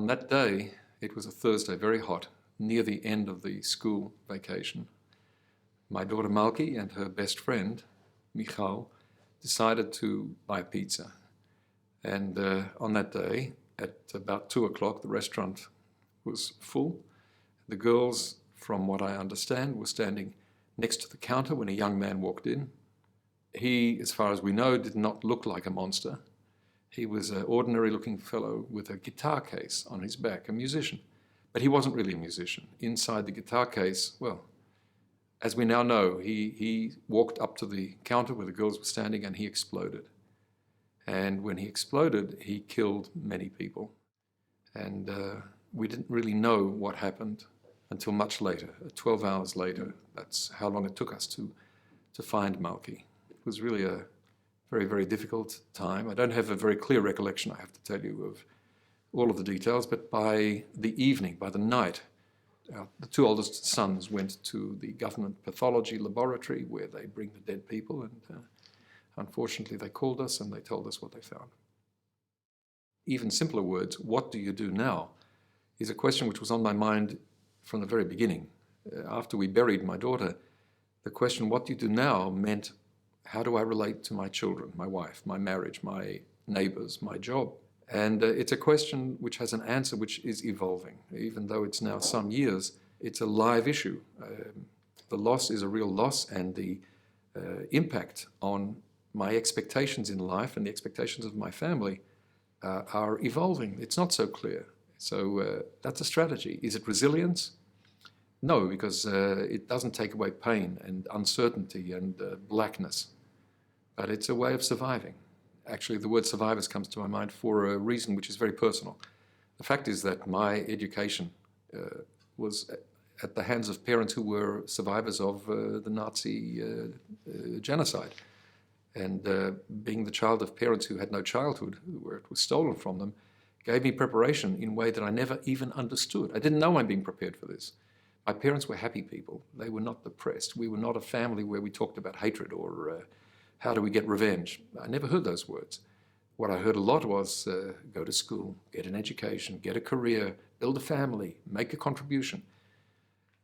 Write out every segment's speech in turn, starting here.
On that day, it was a Thursday, very hot, near the end of the school vacation. My daughter Malki and her best friend, Michal, decided to buy pizza. And on that day, at about 2 o'clock, the restaurant was full. The girls, from what I understand, were standing next to the counter when a young man walked in. He, as far as we know, did not look like a monster. He was an ordinary-looking fellow with a guitar case on his back, a musician. But he wasn't really a musician. Inside the guitar case, well, as we now know, he walked up to the counter where the girls were standing and he exploded. And when he exploded, he killed many people. And we didn't really know what happened until much later, 12 hours later. That's how long it took us to find Malki. It was really a very, very difficult time. I don't have a very clear recollection, I have to tell you, of all of the details, but by the evening, by the night, the two oldest sons went to the government pathology laboratory where they bring the dead people, and unfortunately they called us and they told us what they found. Even simpler words, what do you do now, is a question which was on my mind from the very beginning. After we buried my daughter, the question, what do you do now, meant, how do I relate to my children, my wife, my marriage, my neighbors, my job? And it's a question which has an answer which is evolving. Even though it's now some years, it's a live issue. The loss is a real loss, and the impact on my expectations in life and the expectations of my family are evolving. It's not so clear. So that's a strategy. Is it resilience? No, because it doesn't take away pain and uncertainty and blackness. But it's a way of surviving. Actually, the word survivors comes to my mind for a reason which is very personal. The fact is that my education was at the hands of parents who were survivors of the Nazi genocide. And being the child of parents who had no childhood, where it was stolen from them, gave me preparation in a way that I never even understood. I didn't know I'm being prepared for this. My parents were happy people. They were not depressed. We were not a family where we talked about hatred or how do we get revenge. I never heard those words. What I heard a lot was go to school, get an education, get a career, build a family, make a contribution.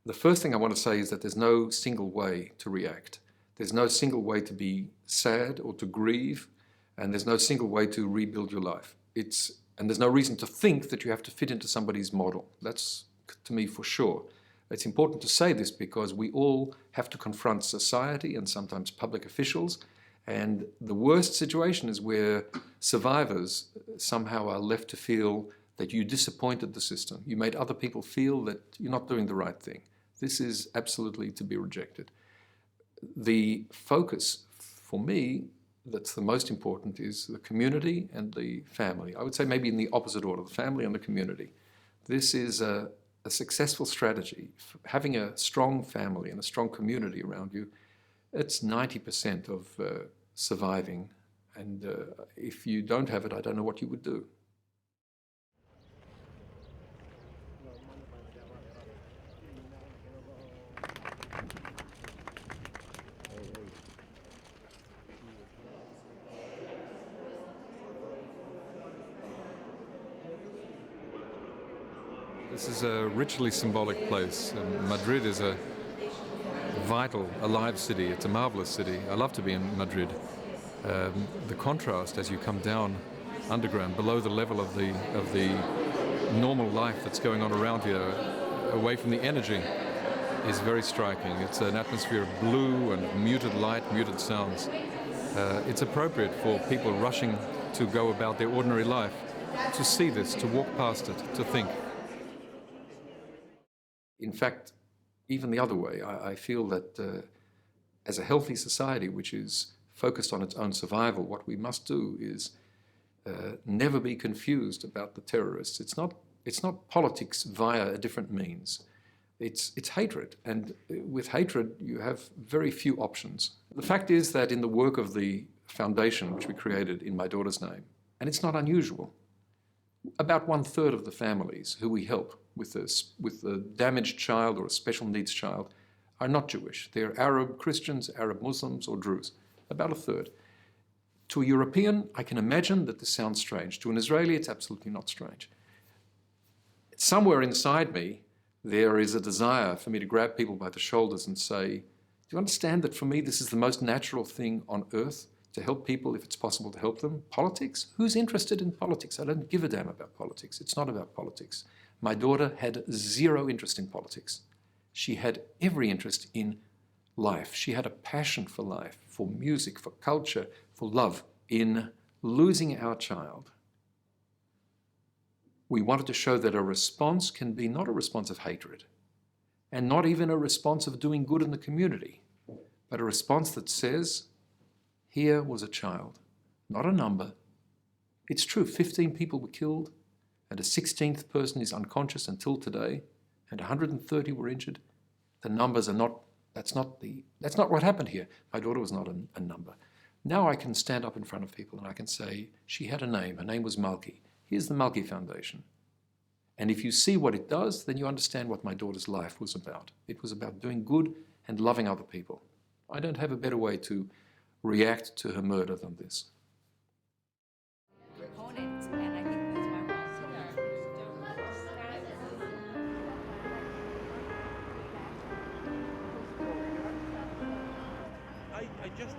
The first thing I want to say is that there's no single way to react. There's no single way to be sad or to grieve, and there's no single way to rebuild your life. And there's no reason to think that you have to fit into somebody's model. That's, to me, for sure. It's important to say this because we all have to confront society and sometimes public officials, and the worst situation is where survivors somehow are left to feel that you disappointed the system. You made other people feel that you're not doing the right thing. This is absolutely to be rejected. The focus, for me, that's the most important, is the community and the family. I would say maybe in the opposite order, the family and the community. This is a successful strategy. Having a strong family and a strong community around you, it's 90% of surviving. And if you don't have it, I don't know what you would do. This is a richly symbolic place. Madrid is a vital, alive city. It's a marvelous city. I love to be in Madrid. The contrast as you come down underground, below the level of the normal life that's going on around here, away from the energy, is very striking. It's an atmosphere of blue and muted light, muted sounds. It's appropriate for people rushing to go about their ordinary life to see this, to walk past it, to think. In fact, even the other way, I feel that as a healthy society which is focused on its own survival, what we must do is never be confused about the terrorists. It's not politics via a different means. It's hatred, and with hatred you have very few options. The fact is that in the work of the foundation which we created in my daughter's name, and it's not unusual, about 1/3 of the families who we help with a damaged child or a special needs child are not Jewish. They're Arab Christians, Arab Muslims, or Druze. About 1/3. To a European, I can imagine that this sounds strange. To an Israeli, it's absolutely not strange. Somewhere inside me, there is a desire for me to grab people by the shoulders and say, do you understand that for me this is the most natural thing on earth, to help people if it's possible to help them? Politics? Who's interested in politics? I don't give a damn about politics. It's not about politics. My daughter had zero interest in politics. She had every interest in life. She had a passion for life, for music, for culture, for love. In losing our child, we wanted to show that a response can be not a response of hatred, and not even a response of doing good in the community, but a response that says, here was a child, not a number. It's true, 15 people were killed, and a 16th person is unconscious until today, and 130 were injured. The numbers are not, that's not what happened here. My daughter was not a number. Now I can stand up in front of people and I can say, she had a name, her name was Malky. Here's the Malky Foundation. And if you see what it does, then you understand what my daughter's life was about. It was about doing good and loving other people. I don't have a better way to react to her murder than this. Component, and I think that's why we're all I just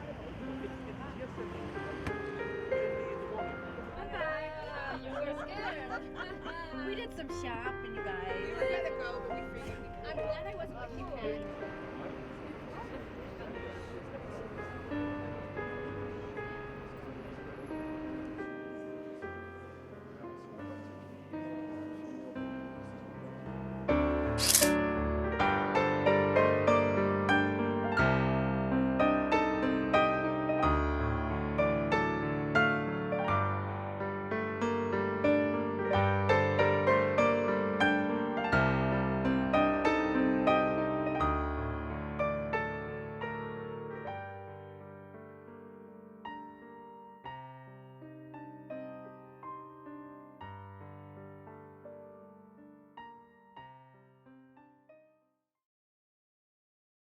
you were scared. We did some shopping, you guys. We were gonna go, but we figured